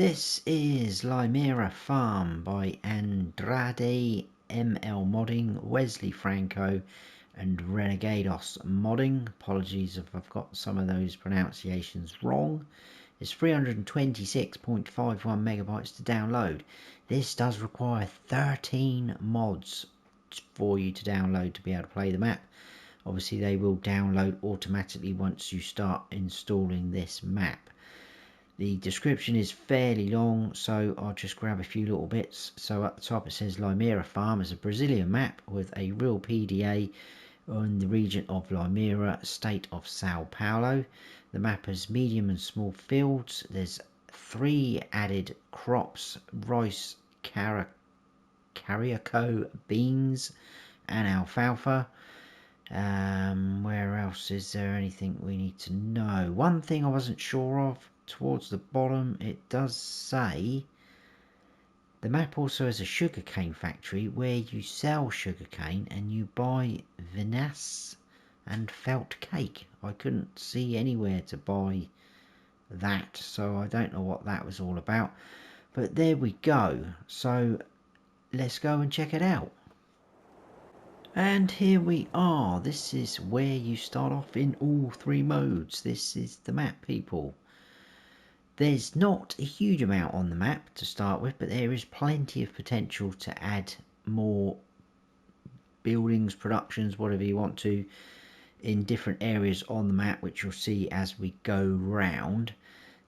This is Limeira Farm by Andrade M.L Modding, Wesley Franco and Renegados Modding. Apologies if I've got some of those pronunciations wrong. It's 326.51 megabytes to download. This does require 13 mods for you to download to be able to play the map. Obviously they will download automatically once you start installing this map. The description is fairly long, so I'll just grab a few little bits. So at the top it says Limeira Farm is a Brazilian map with a real PDA in the region of Limeira, state of São Paulo. The map has medium and small fields. There's 3 added crops: rice, Carioca, beans and alfalfa. Where else is there anything we need to know? One thing I wasn't sure of, towards the bottom it does say the map also has a sugarcane factory where you sell sugarcane and you buy vinasse and felt cake. I couldn't see anywhere to buy that, so I don't know what that was all about, but there we go. So let's go and check it out. And here we are. This is where you start off in all 3 modes. This is the map, people. There's not a huge amount on the map to start with, but there is plenty of potential to add more buildings, productions, whatever you want to, in different areas on the map, which you'll see as we go round.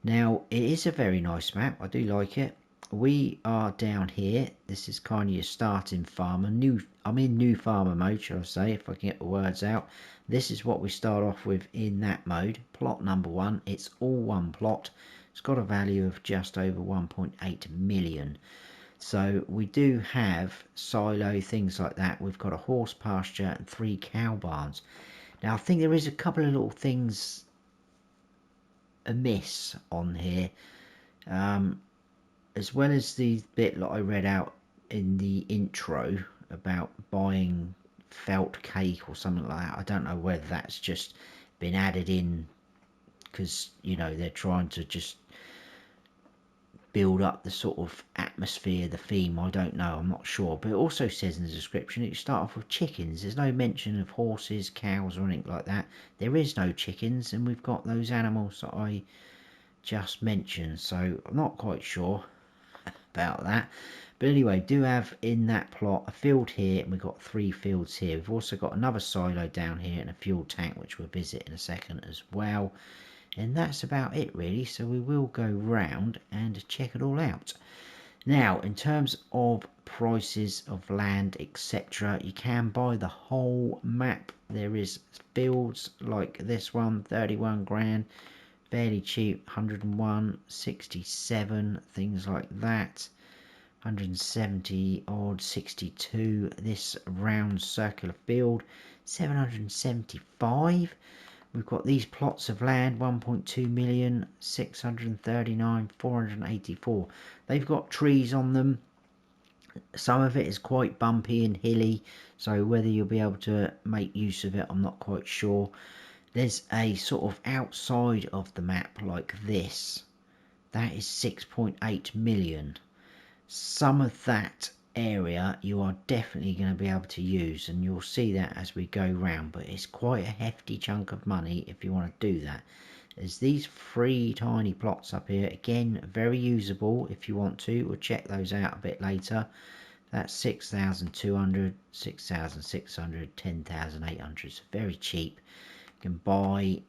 Now, it is a very nice map. I do like it. We are down here. This is kind of your starting farmer. I'm in new farmer mode, shall I say, if I can get the words out. This is what we start off with in that mode. Plot number 1. It's all one plot. It's got a value of just over 1.8 million. So we do have silo, things like that. We've got a horse pasture and 3 cow barns. Now I think there is a couple of little things amiss on here. As well as the bit that I read out in the intro about buying felt cake or something like that. I don't know whether that's just been added in because, you know, they're trying to just build up the sort of atmosphere, the theme. I don't know, I'm not sure. But it also says in the description that you start off with chickens. There's no mention of horses, cows or anything like that. There is no chickens, and we've got those animals that I just mentioned, so I'm not quite sure about that. But anyway, do have in that plot a field here, and we've got 3 fields here. We've also got another silo down here and a fuel tank, which we'll visit in a second as well. And that's about it really, so we will go round and check it all out. Now, in terms of prices of land, etc., you can buy the whole map. There is fields like this one, 31 grand, fairly cheap, 101, 67, things like that. 170 odd, 62. This round circular field, 775. We've got these plots of land, 1.2 million, 639, 484. They've got trees on them. Some of it is quite bumpy and hilly, so whether you'll be able to make use of it, I'm not quite sure. There's a sort of outside of the map like this. That is 6.8 million. Some of that area you are definitely going to be able to use, and you'll see that as we go round, but it's quite a hefty chunk of money if you want to do that. There's these 3 tiny plots up here, again very usable if you want to. We'll check those out a bit later. That's 6,200, 6,600, 10,800, so very cheap. You can buy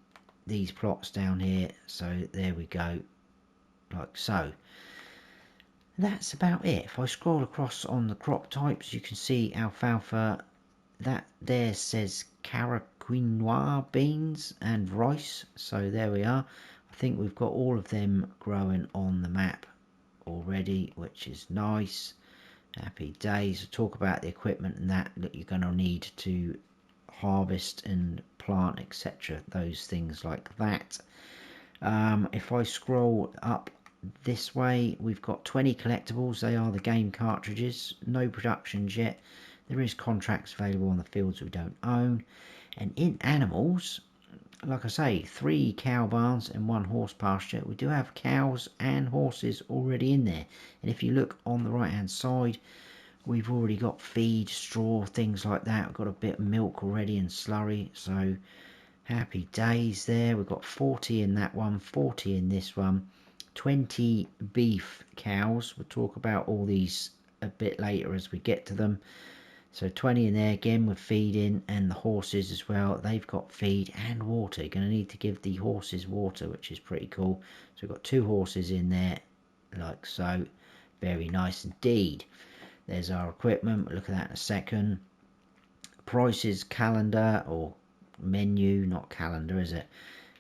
these plots down here, so there we go, like so. That's about it. If I scroll across on the crop types, you can see alfalfa. That there says Carioca beans and rice. So there we are. I think we've got all of them growing on the map already, which is nice. Happy days. We'll talk about the equipment and that you're going to need to harvest and plant, etc. Those things like that. If I scroll up this way, we've got 20 collectibles. They are the game cartridges. No productions yet. There is contracts available on the fields we don't own. And in animals, like I say, 3 cow barns and 1 horse pasture. We do have cows and horses already in there, and if you look on the right hand side, we've already got feed, straw, things like that. We've got a bit of milk already and slurry, so happy days there. We've got 40 in that one, 40 in this one, 20 beef cows. We'll talk about all these a bit later as we get to them. So 20 in there again with feeding, and the horses as well. They've got feed and water. You're going to need to give the horses water, which is pretty cool. So we've got 2 horses in there, like so. Very nice indeed. There's our equipment. We'll look at that in a second. Prices calendar, or menu, not calendar, is it?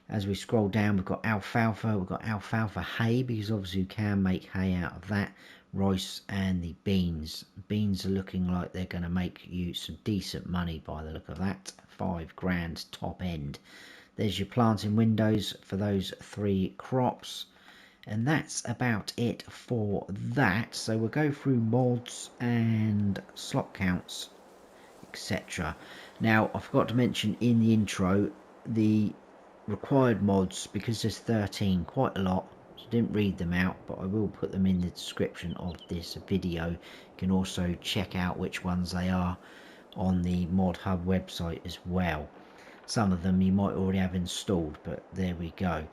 As we scroll down, we've got alfalfa. We've got alfalfa hay, because obviously you can make hay out of that. Rice and the beans. Beans are looking like they're going to make you some decent money by the look of that. 5 grand top end. There's your planting windows for those 3 crops. And that's about it for that. So we'll go through mods and slot counts, etc. Now, I forgot to mention in the intro the required mods, because there's 13, quite a lot. So I didn't read them out, but I will put them in the description of this video. You can also check out which ones they are on the Mod Hub website as well. Some of them you might already have installed, but there we go.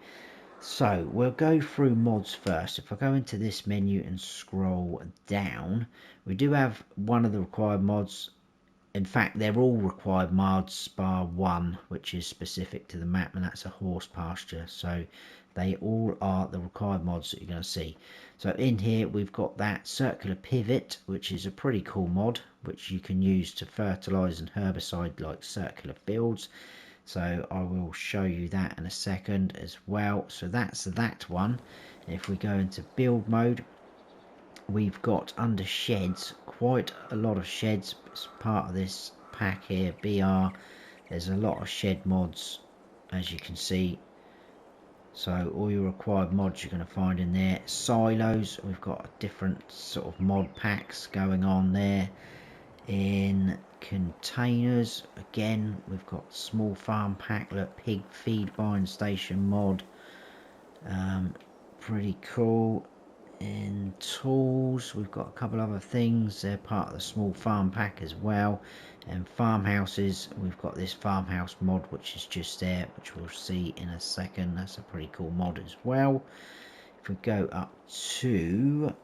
So we'll go through mods first. If I go into this menu and scroll down, we do have one of the required mods. In fact, they're all required mods bar 1, which is specific to the map, and that's a horse pasture. So they all are the required mods that you're going to see. So in here we've got that circular pivot, which is a pretty cool mod, which you can use to fertilise and herbicide like circular fields. So I will show you that in a second as well. So that's that one. If we go into build mode, we've got under sheds quite a lot of sheds. It's part of this pack here, BR. There's a lot of shed mods, as you can see. So all your required mods you're going to find in there. Silos, we've got different sort of mod packs going on there. In containers, again we've got small farm pack, look, pig feed buying station mod, pretty cool. In tools we've got a couple other things, they're part of the small farm pack as well. And farmhouses, we've got this farmhouse mod which is just there, which we'll see in a second. That's a pretty cool mod as well. If we go up to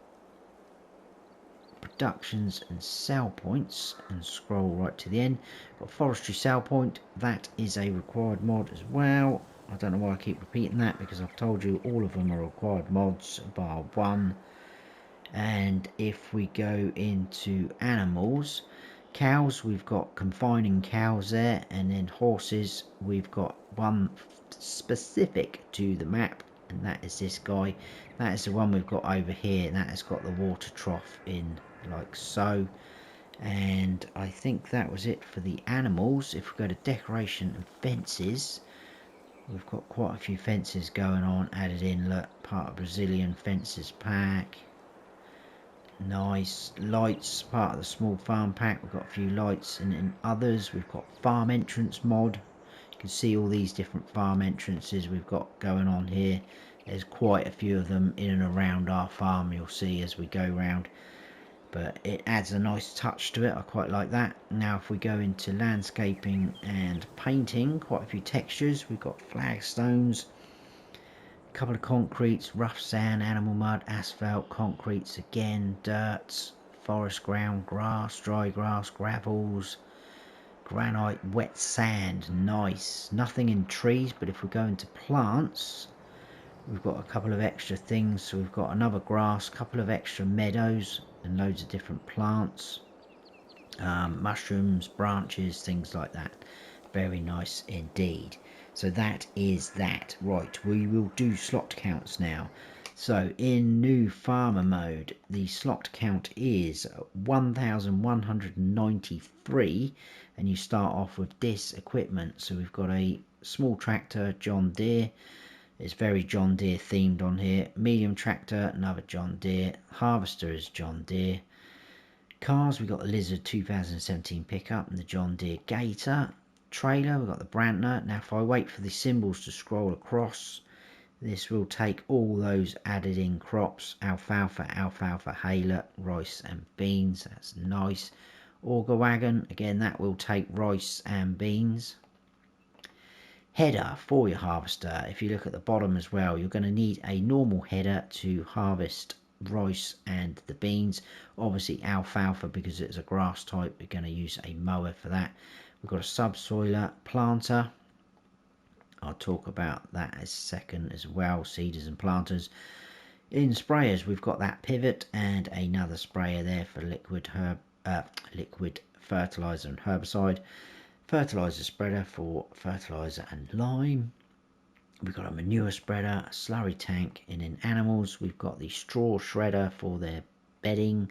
productions and sell points and scroll right to the end, got forestry sell point. That is a required mod as well. I don't know why I keep repeating that, because I've told you all of them are required mods bar 1. And if we go into animals, cows, we've got confining cows there, and then horses, we've got one specific to the map, and that is this guy. That is the one we've got over here, and that has got the water trough in, like so. And I think that was it for the animals. If we go to decoration and fences, we've got quite a few fences going on added in. Look, part of Brazilian fences pack. Nice. Lights, part of the small farm pack. We've got a few lights, and in others we've got farm entrance mod. You can see all these different farm entrances we've got going on here. There's quite a few of them in and around our farm, you'll see as we go round, but it adds a nice touch to it. I quite like that. Now if we go into landscaping and painting, quite a few textures. We've got flagstones, a couple of concretes, rough sand, animal mud, asphalt, concretes again, dirt, forest ground, grass, dry grass, gravels, granite, wet sand. Nice. Nothing in trees, but if we go into plants, we've got a couple of extra things. So we've got another grass, couple of extra meadows, and loads of different plants, mushrooms, branches, things like that. Very nice indeed. So that is that. Right, we will do slot counts now. So in new farmer mode, the slot count is 1,193, and you start off with this equipment. So we've got a small tractor, John Deere. It's very John Deere themed on here. Medium tractor, another John Deere. Harvester is John Deere. Cars, we got the Lizard 2017 pickup and the John Deere Gator. trailer, we've got the Brantner. Now if I wait for the symbols to scroll across, this will take all those added in crops: alfalfa, alfalfa, haylet, rice and beans. That's nice. Auger wagon, again that will take rice and beans. Header for your harvester. If you look at the bottom as well, you're going to need a normal header to harvest rice and the beans. Obviously alfalfa, because it's a grass type, we're going to use a mower for that. We've got a subsoiler planter. I'll talk about that as second as well. Seeders and planters. In sprayers, we've got that pivot and another sprayer there for liquid fertilizer and herbicide. Fertilizer spreader for fertilizer and lime. We've got a manure spreader, a slurry tank, and in animals we've got the straw shredder for their bedding,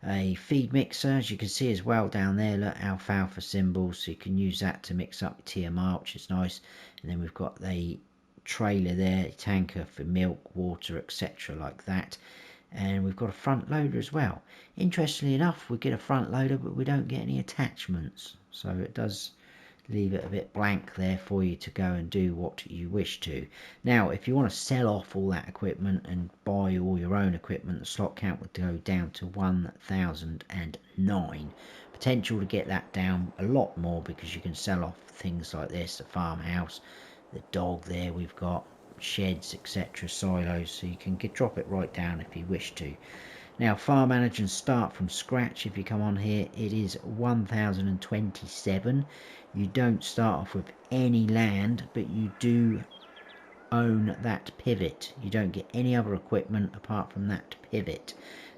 a feed mixer, as you can see as well down there, look, alfalfa symbols, so you can use that to mix up TMR, which is nice. And then we've got the trailer there, tanker for milk, water, etc. like that. And we've got a front loader as well. Interestingly enough, we get a front loader, but we don't get any attachments, so it does leave it a bit blank there for you to go and do what you wish to. Now if you want to sell off all that equipment and buy all your own equipment, the slot count would go down to 1009. Potential to get that down a lot more, because you can sell off things like this, the farmhouse, the dog there, we've got sheds, etc., silos, so you can drop it right down if you wish to. Now farm manager and start from scratch, if you come on here, it is 1027. You don't start off with any land, but you do own that pivot. You don't get any other equipment apart from that pivot.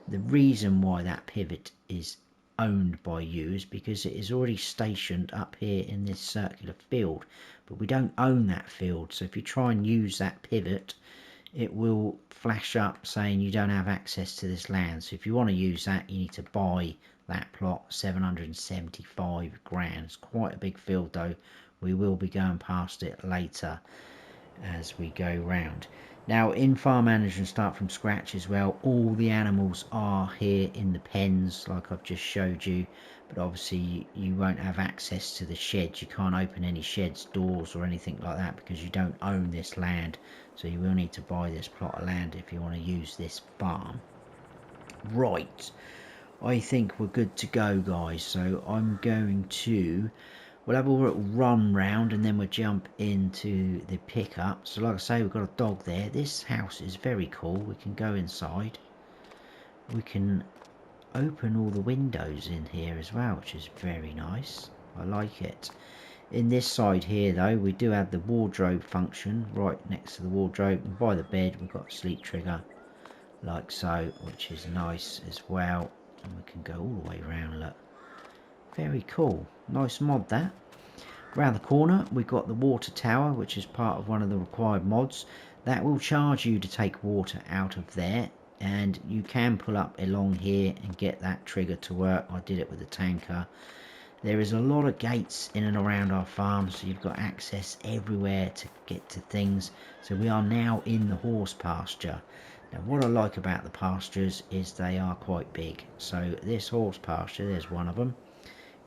The reason why that pivot is owned by you is because it is already stationed up here in this circular field, but we don't own that field. So if you try and use that pivot, it will flash up saying you don't have access to this land. So if you want to use that, you need to buy that plot, 775 grand. It's quite a big field though. We will be going past it later as we go round. Now in farm manager and start from scratch as well, all the animals are here in the pens like I've just showed you, but obviously you won't have access to the sheds. You can't open any sheds doors or anything like that because you don't own this land. So you will need to buy this plot of land if you want to use this farm. Right, I think we're good to go, guys. So I'm going to, we'll have a little run round and then we'll jump into the pickup. So like I say, we've got a dog there. This house is very cool. We can go inside. We can open all the windows in here as well, which is very nice. I like it. In this side here though, we do have the wardrobe function right next to the wardrobe, and by the bed we've got a sleep trigger like so, which is nice as well. And we can go all the way around, look, very cool, nice mod that. Around the corner we've got the water tower, which is part of one of the required mods. That will charge you to take water out of there, and you can pull up along here and get that trigger to work. I did it with the tanker. There is a lot of gates in and around our farm, so you've got access everywhere to get to things. So we are now in the horse pasture. Now what I like about the pastures is they are quite big. So this horse pasture, there's one of them,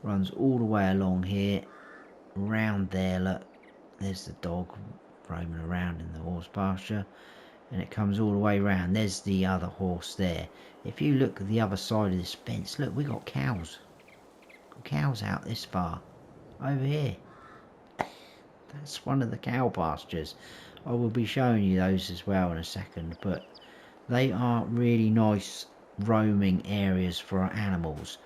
runs all the way along here, around there, look, there's the dog roaming around in the horse pasture, and it comes all the way around. There's the other horse there. If you look at the other side of this fence, look, we got cows. Cows out this far over here. That's one of the cow pastures. I will be showing you those as well in a second, but they are really nice roaming areas for our animals.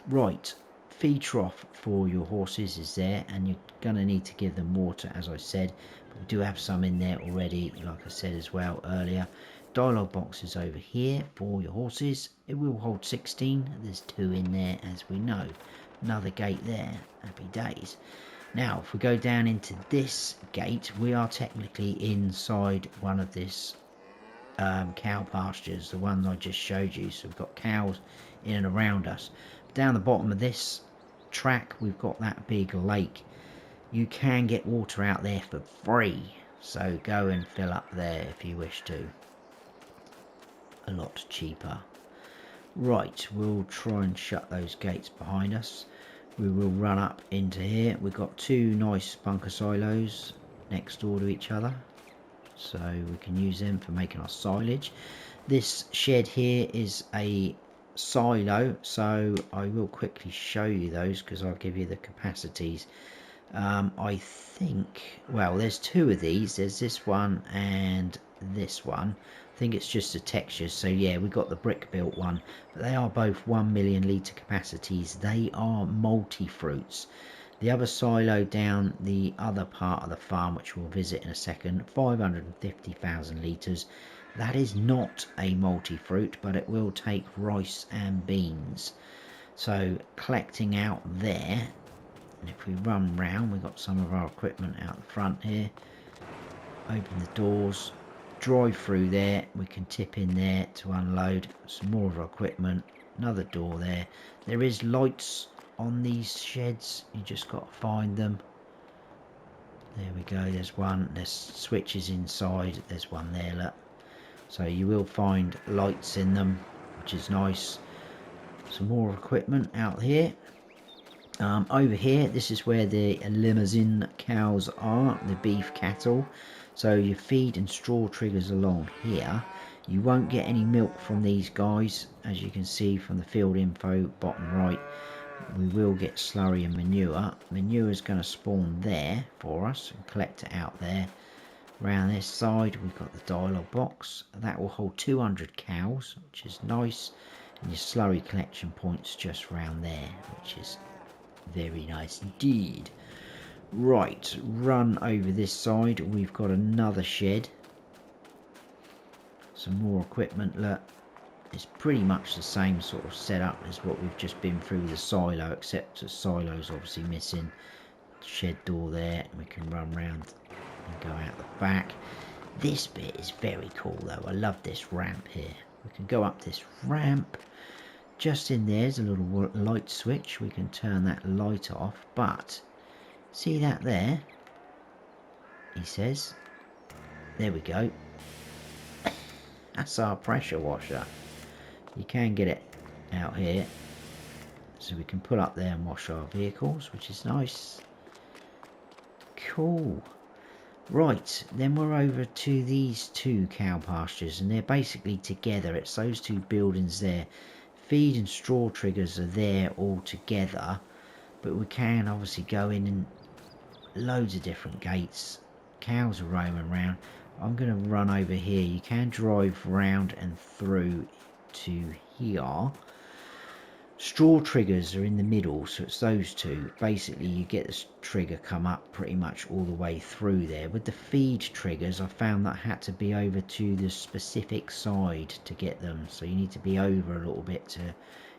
Right, feed trough for your horses is there, and you're going to need to give them water, as I said, but we do have some in there already, like I said as well earlier. Dialogue box is over here for your horses. It will hold 16. There's 2 in there, as we know. Another gate there, happy days. Now if we go down into this gate, we are technically inside one of this cow pastures, the one I just showed you. So we've got cows in and around us. Down the bottom of this track we've got that big lake. You can get water out there for free, so go and fill up there if you wish to. A lot cheaper. Right, we'll try and shut those gates behind us. we will run up into here. We've got two nice bunker silos next door to each other, so we can use them for making our silage. This shed here is a silo, so I will quickly show you those because I'll give you the capacities. I think, well, there's two of these. There's this one and this one. I think it's just the textures. So yeah, we got the brick built one, but they are both 1 million litre capacities. They are multi-fruits. The other silo down the other part of the farm, which we'll visit in a second, 550,000 litres. That is not a multi-fruit, but it will take rice and beans. So collecting out there, and if we run round, we've got some of our equipment out the front here. Open the doors, drive through there, we can tip in there to unload some more of our equipment. Another door there. There is lights on these sheds, you just got to find them. There we go, there's one. There's switches inside, there's one there, look. So you will find lights in them, which is nice. Some more equipment out here. Over here, this is where the limousine cows are, the beef cattle. So you feed and straw triggers along here. You won't get any milk from these guys, as you can see from the field info bottom right. We will get slurry and manure. Manure is going to spawn there for us and collect it out there. Around this side we've got the dialogue box. That will hold 200 cows, which is nice. And your slurry collection points just round there, which is very nice indeed. Right, run over this side. We've got another shed. Some more equipment. Look, it's pretty much the same sort of setup as what we've just been through the silo, except the silo's obviously missing. Shed door there, and we can run round and go out the back. This bit is very cool though. I love this ramp here. We can go up this ramp. Just in there's a little light switch. We can turn that light off, but see that there? He says. There we go. That's our pressure washer. You can get it out here, so we can pull up there and wash our vehicles, which is nice. Cool. Right, then we're over to these two cow pastures, and they're basically together. It's those two buildings there. Feed and straw triggers are there all together, but we can obviously go in and loads of different gates. Cows are roaming around. I'm going to run over here. You can drive round and through to here. Straw triggers are in the middle, so it's those two. Basically you get this trigger come up pretty much all the way through there. With the feed triggers, I found that I had to be over to the specific side to get them, so you need to be over a little bit to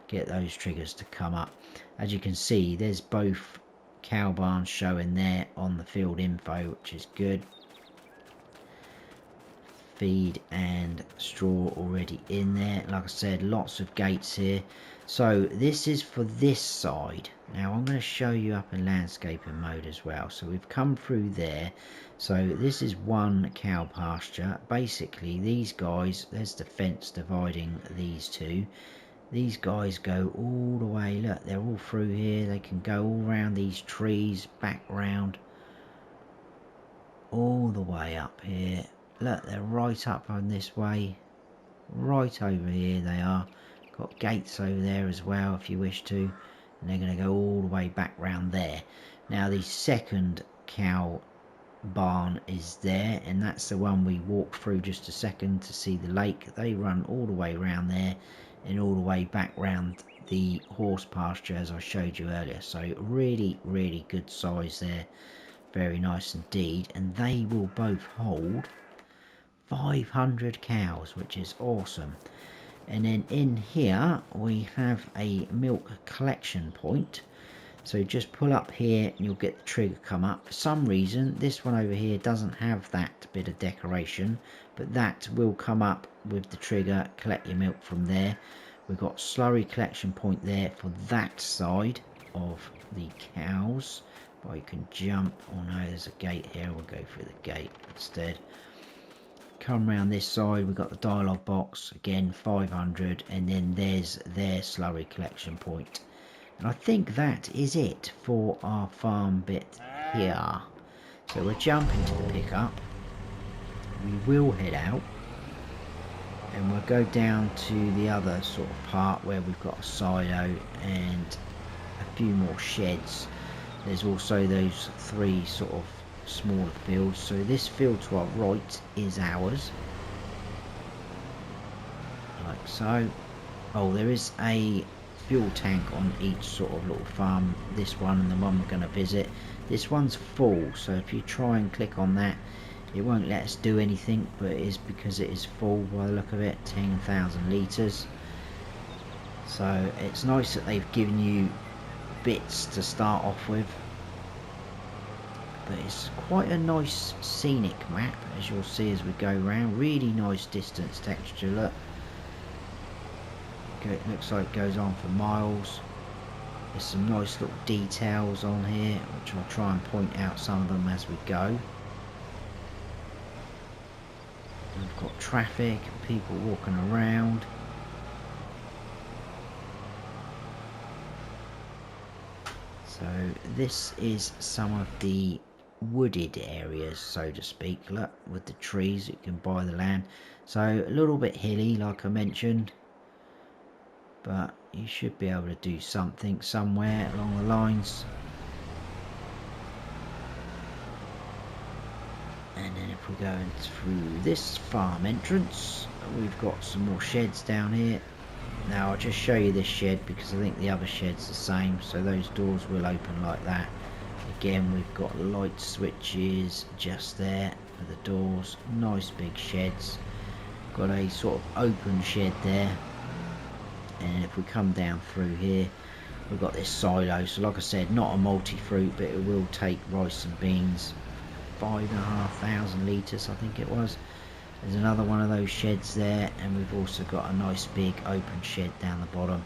get those triggers to come up. As you can see, there's both cow barns showing there on the field info, which is good. Feed and straw already in there. Like I said, lots of gates here. So this is for this side. Now I'm going to show you up in landscaping mode as well. So we've come through there. So this is one cow pasture. Basically these guys, there's the fence dividing these two. These guys go all the way, look, they're all through here. They can go all around these trees, back round, all the way up here. Look, they're right up on this way, right over here they are. Got gates over there as well if you wish to, and they're going to go all the way back round there. Now the second cow barn is there, and that's the one we walked through just a second to see the lake. They run all the way around there and all the way back round the horse pasture as I showed you earlier. So really, really good size there, very nice indeed, and they will both hold 500 cows, which is awesome. And then in here we have a milk collection point, so just pull up here and you'll get the trigger come up. For some reason this one over here doesn't have that bit of decoration, but that will come up with the trigger. Collect your milk from there. We've got slurry collection point there for that side of the cows, but you can jump. Oh no, there's a gate here. We'll go through the gate instead. Come around this side, we've got the dialogue box again, 500, and then there's their slurry collection point. And I think that is it for our farm bit here. So we're jumping to the pickup. We will head out. And we'll go down to the other sort of part where we've got a silo and a few more sheds. There's also those 3 sort of smaller fields. So this field to our right is ours. Like so. Oh, there is a fuel tank on each sort of little farm. This one and the one we're going to visit. This one's full, so if you try and click on that, it won't let us do anything, but it is because it is full by the look of it. 10,000 litres. So it's nice that they've given you bits to start off with, but it's quite a nice scenic map, as you'll see as we go around. Really nice distance texture. Look, it looks like it goes on for miles. There's some nice little details on here, which I'll try and point out some of them as we go. We've got traffic, people walking around. So this is some of the wooded areas, so to speak. Look, with the trees, you can buy the land. So a little bit hilly, like I mentioned, but you should be able to do something somewhere along the lines. And then if we're going through this farm entrance, we've got some more sheds down here. Now I'll just show you this shed because I think the other shed's the same. So those doors will open like that. Again, we've got light switches just there for the doors. Nice big sheds. Got a sort of open shed there. And if we come down through here, we've got this silo. So like I said, not a multi-fruit, but it will take rice and beans. 5,500 litres, I think it was. There's another one of those sheds there, and we've also got a nice big open shed down the bottom.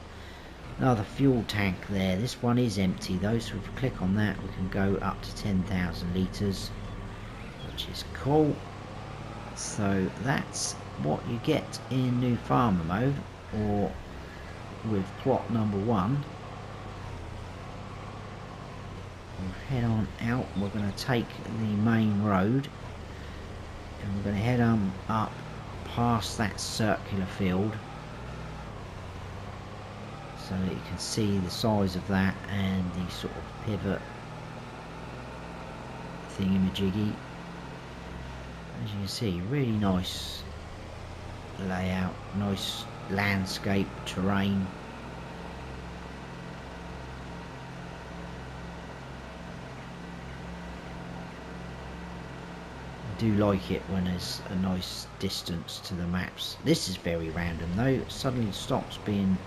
Another fuel tank there. This one is empty though, so if we click on that, we can go up to 10,000 litres, which is cool. So that's what you get in new farmer mode, or with plot number 1. We'll head on out. We're going to take the main road, and we're going to head on up past that circular field so that you can see the size of that and the sort of pivot thingamajiggy. As you can see, really nice layout, nice landscape terrain. Do like it when there's a nice distance to the maps. This is very random though. It suddenly stops being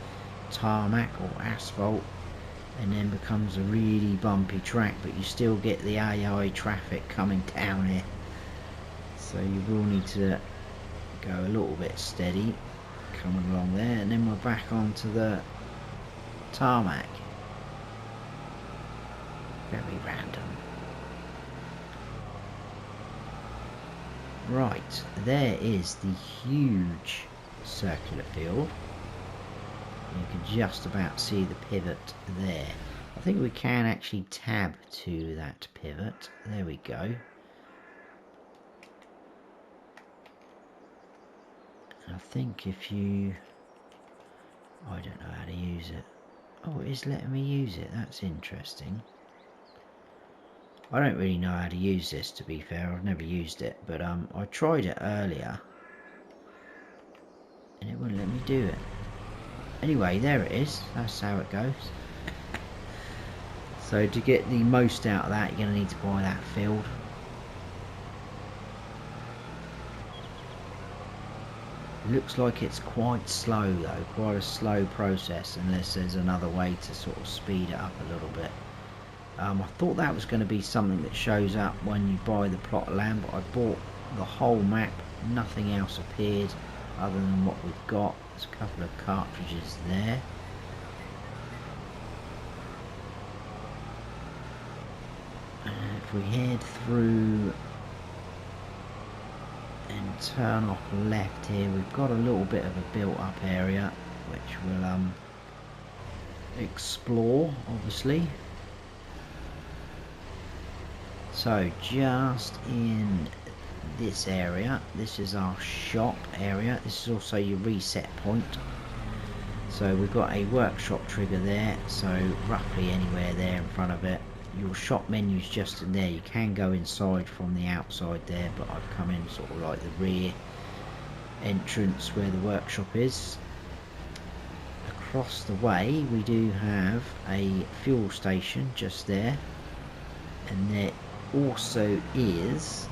tarmac or asphalt and then becomes a really bumpy track, but you still get the AI traffic coming down here, so you will need to go a little bit steady coming along there. And then we're back onto the tarmac. Very random. Right, there is the huge circular field. You can just about see the pivot there. I think we can actually tab to that pivot. There we go. And I think if you... I don't know how to use it. Oh, it is letting me use it. That's interesting. I don't really know how to use this, to be fair. I've never used it, but I tried it earlier and it wouldn't let me do it. Anyway, there it is. That's how it goes. So to get the most out of that, you're going to need to buy that field. Looks like it's quite slow though, quite a slow process, unless there's another way to sort of speed it up a little bit. I thought that was going to be something that shows up when you buy the plot of land, but I bought the whole map. Nothing else appeared other than what we've got. There's a couple of cartridges there. And if we head through and turn off left here, we've got a little bit of a built up area which will explore, obviously. So just in this area, this is our shop area. This is also your reset point. So we've got a workshop trigger there, so roughly anywhere there in front of it. Your shop menu's just in there. You can go inside from the outside there, but I've come in sort of like the rear entrance where the workshop is. Across the way we do have a fuel station just there, and there also is,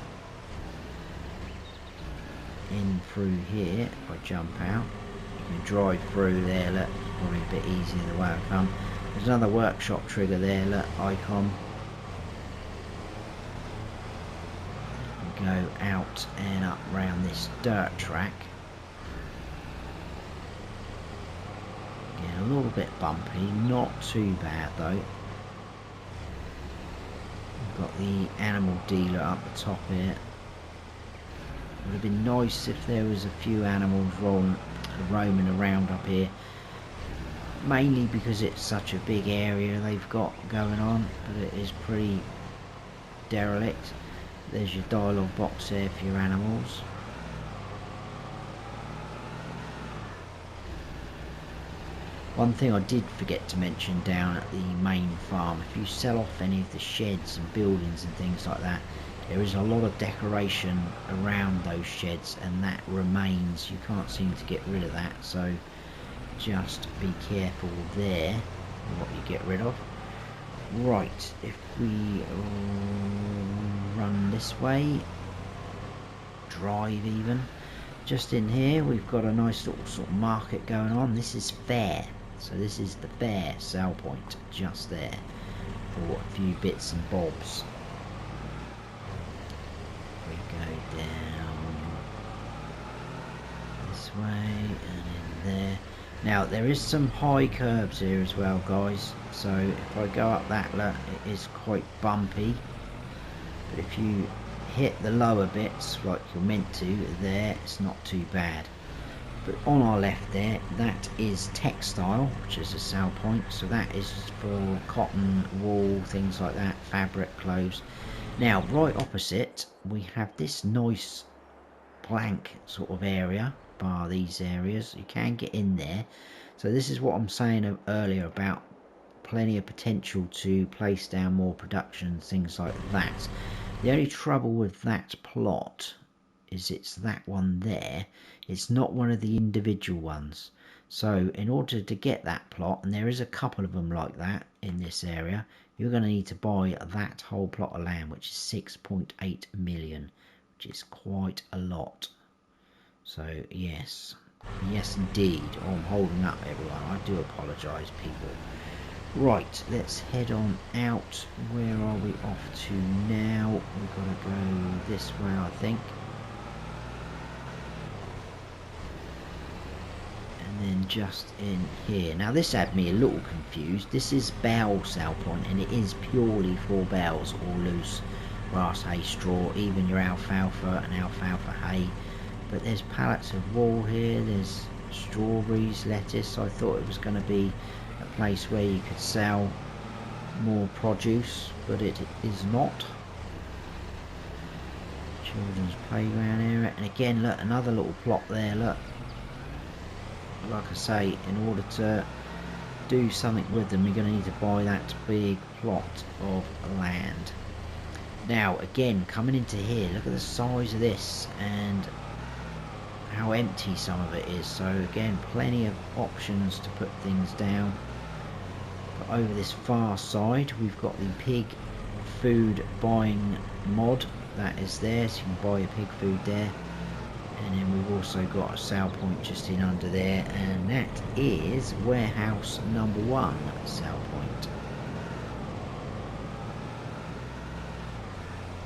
in through here, if I jump out, you can drive through there, look, probably a bit easier the way I come. There's another workshop trigger there, look, icon. We go out and up round this dirt track. Again, a little bit bumpy, not too bad though. We've got the animal dealer up the top here. Would have been nice if there was a few animals roaming around up here, mainly because it's such a big area they've got going on, but it is pretty derelict. There's your dialogue box there for your animals. One thing I did forget to mention down at the main farm, if you sell off any of the sheds and buildings and things like that, there is a lot of decoration around those sheds, and that remains. You can't seem to get rid of that, so just be careful there what you get rid of. Right, if we run this way, drive even, just in here we've got a nice little sort of market going on. This is fair, so this is the fair sell point just there for a few bits and bobs. We go down this way and in there. Now there is some high curbs here as well, guys, so if I go up that look, it is quite bumpy, but if you hit the lower bits like you're meant to there, it's not too bad. But on our left there, that is textile, which is a sell point, so that is for cotton, wool, things like that, fabric, clothes. Now right opposite we have this nice blank sort of area, bar these areas, you can get in there. So this is what I'm saying earlier about plenty of potential to place down more production, things like that. The only trouble with that plot is it's that one there, it's not one of the individual ones. So in order to get that plot, and there is a couple of them like that in this area, you're going to need to buy that whole plot of land, which is 6.8 million, which is quite a lot. So yes indeed. Oh, I'm holding up everyone, I do apologise people. Right, let's head on out. Where are we off to now? We've got to go this way, I think. And then just in here. Now this had me a little confused. This is Bale sell point, and it is purely for bales or loose grass, hay, straw, even your alfalfa and alfalfa hay. But there's pallets of wool here, there's strawberries, lettuce. I thought it was going to be a place where you could sell more produce, but it is not. Children's playground area, and again look, another little plot there, look. Like I say, in order to do something with them, you're going to need to buy that big plot of land. Now again, coming into here, look at the size of this and how empty some of it is. So again, plenty of options to put things down. But over this far side, we've got the pig food buying mod that is there, so you can buy your pig food there. And then we've also got a sell point just in under there, and that is warehouse number 1 sell point.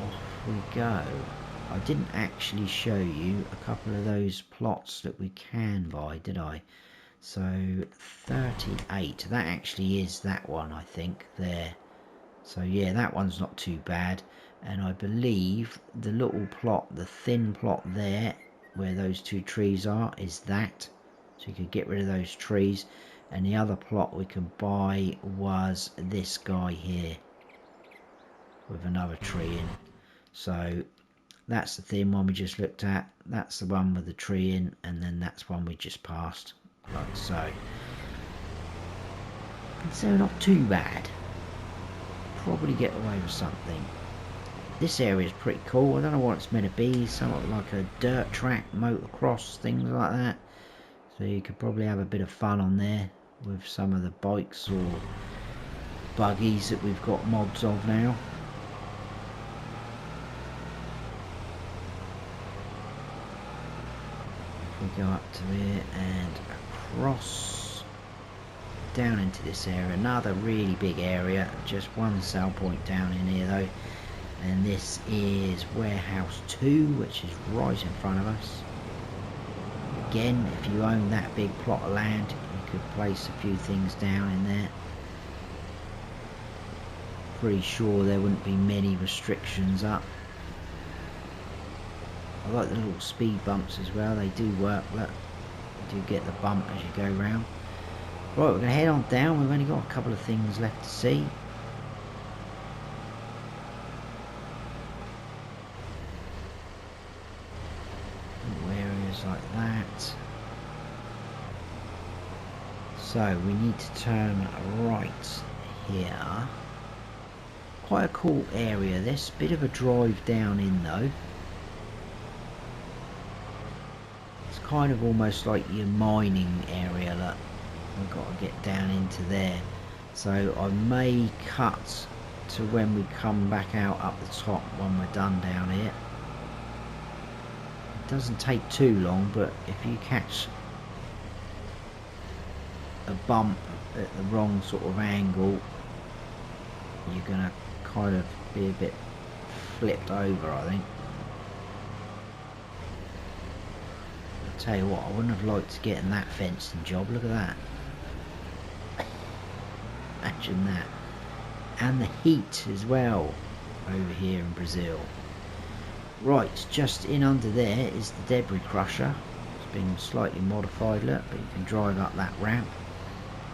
Off we go. I didn't actually show you a couple of those plots that we can buy, did I? So 38, that actually is that one, I think, there. So yeah, that one's not too bad. And I believe the little plot, the thin plot there where those two trees are, is that. So you could get rid of those trees. And the other plot we could buy was this guy here with another tree in. So that's the thin one we just looked at, that's the one with the tree in, and then that's one we just passed, like so. So not too bad. Probably get away with something. This area is pretty cool. I don't know what it's meant to be. Somewhat like a dirt track, motocross, things like that. So you could probably have a bit of fun on there with some of the bikes or buggies that we've got mods of now. If we go up to here and across down into this area, another really big area, just one sell point down in here though, and this is warehouse 2, which is right in front of us. Again, if you own that big plot of land, you could place a few things down in there. Pretty sure there wouldn't be many restrictions up. I like the little speed bumps as well, they do work. Look, you do get the bump as you go round. Right, we're going to head on down. We've only got a couple of things left to see. Areas like that. So we need to turn right here. Quite a cool area this. Bit of a drive down in though. It's kind of almost like your mining area. Look. We've got to get down into there, so I may cut to when we come back out up the top when we're done down here. It doesn't take too long, but if you catch a bump at the wrong sort of angle, you're gonna kind of be a bit flipped over, I think. I'll tell you what, I wouldn't have liked to get in that fencing job. Look at that. Imagine that. And the heat as well over here in Brazil. Right, just in under there is the debris crusher. It's been slightly modified, look, but you can drive up that ramp.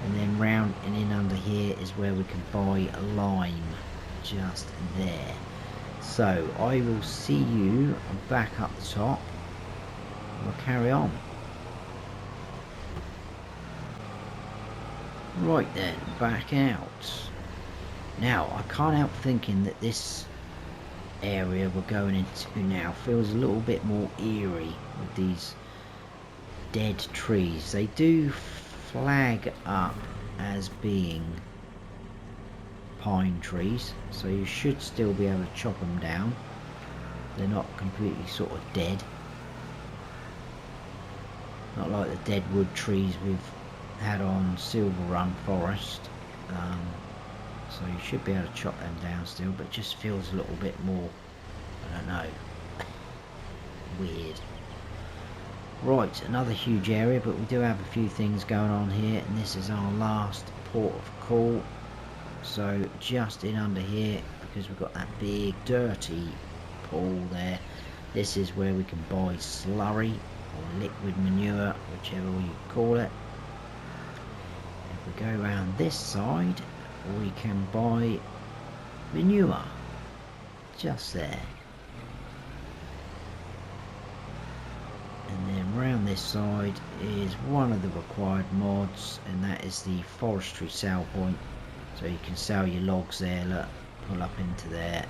And then round and in under here is where we can buy a lime, just there. So I will see you back up the top. We'll carry on. Right then, back out. Now, I can't help thinking that this area we're going into now feels a little bit more eerie with these dead trees. They do flag up as being pine trees, so you should still be able to chop them down. They're not completely sort of dead. Not like the dead wood trees we've had on Silver Run Forest, so you should be able to chop them down still, but it just feels a little bit more, I don't know, weird. Right, another huge area, but we do have a few things going on here, and this is our last port of call. So just in under here, because we've got that big dirty pool there, this is where we can buy slurry or liquid manure, whichever you call it. If we go around this side, we can buy manure, just there. And then around this side is one of the required mods, and that is the forestry sell point. So you can sell your logs there, look, pull up into there,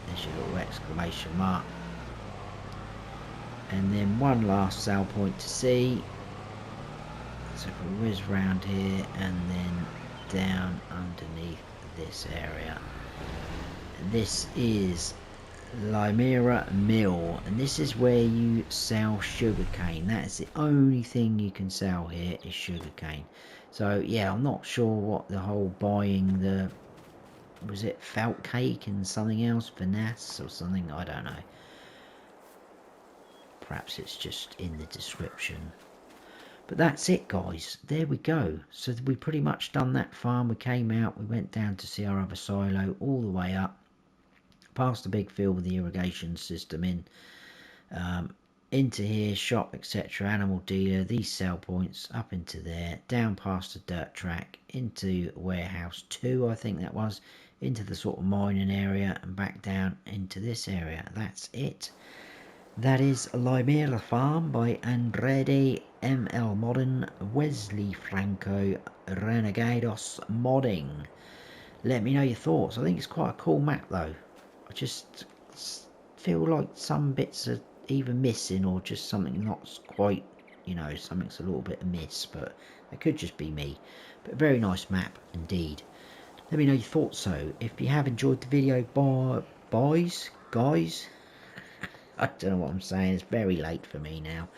there's your little exclamation mark. And then one last sell point to see. So if we whiz round here and then down underneath this area. This is Limeira Mill, and this is where you sell sugarcane. That is the only thing you can sell here is sugarcane. So yeah, I'm not sure what the whole buying the, was it felt cake and something else, finesse or something, I don't know. Perhaps it's just in the description. But that's it, guys. There we go. So we pretty much done that farm. We came out, we went down to see our other silo, all the way up, past the big field with the irrigation system in. into here, shop, etc., animal dealer, these sell points, up into there, down past the dirt track, into warehouse 2, I think that was, into the sort of mining area, and back down into this area. That's it. That is Limeira Farm by Andrade M.L Modding, Wesley Franco, Renegados Modding. Let me know your thoughts. I think it's quite a cool map though. I just feel like some bits are either missing or just something not quite, you know, something's a little bit amiss, but it could just be me. But a very nice map indeed. Let me know your thoughts though. If you have enjoyed the video, guys, I don't know what I'm saying, it's very late for me now.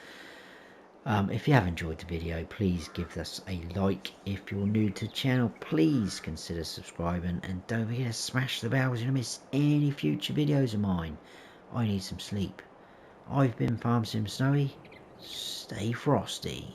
If you have enjoyed the video, please give us a like. If you're new to the channel, please consider subscribing, and don't forget to smash the bell so you don't miss any future videos of mine. I need some sleep. I've been Farm Sim Snowy. Stay frosty.